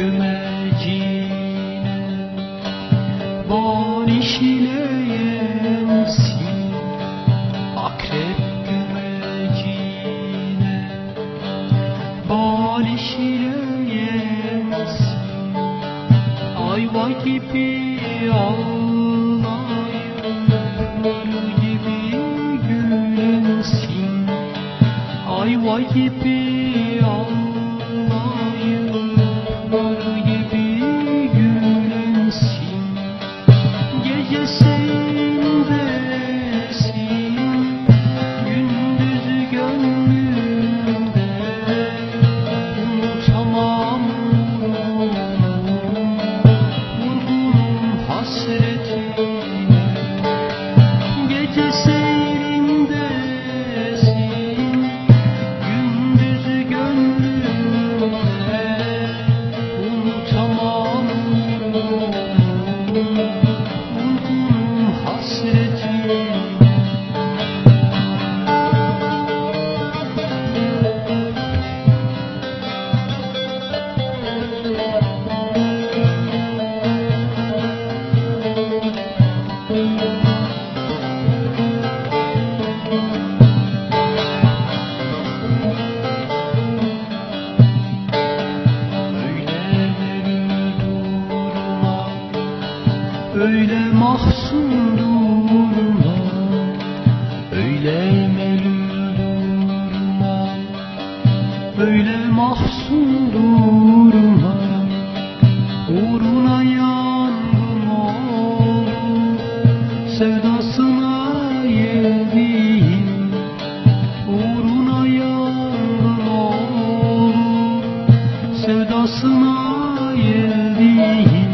gümecine bal işleyensin, akrep gümecine bal işleyensin. Ayva gibi ağlayın, nur gibi gülensin. Ayva gibi ağlayın, nur gibi gülensin. Gece sendesin, gündüz gönlümde. Unutamam hasretini. Gece seyrindesin, gündüz gönlümde. Unutamam hasretini. Öyle mahzun durma, öyle melul durma, öyle mahzun durma. Uğruna yangın olur, sevdasına yedim. Uğruna yangın olur, sevdasına yedim.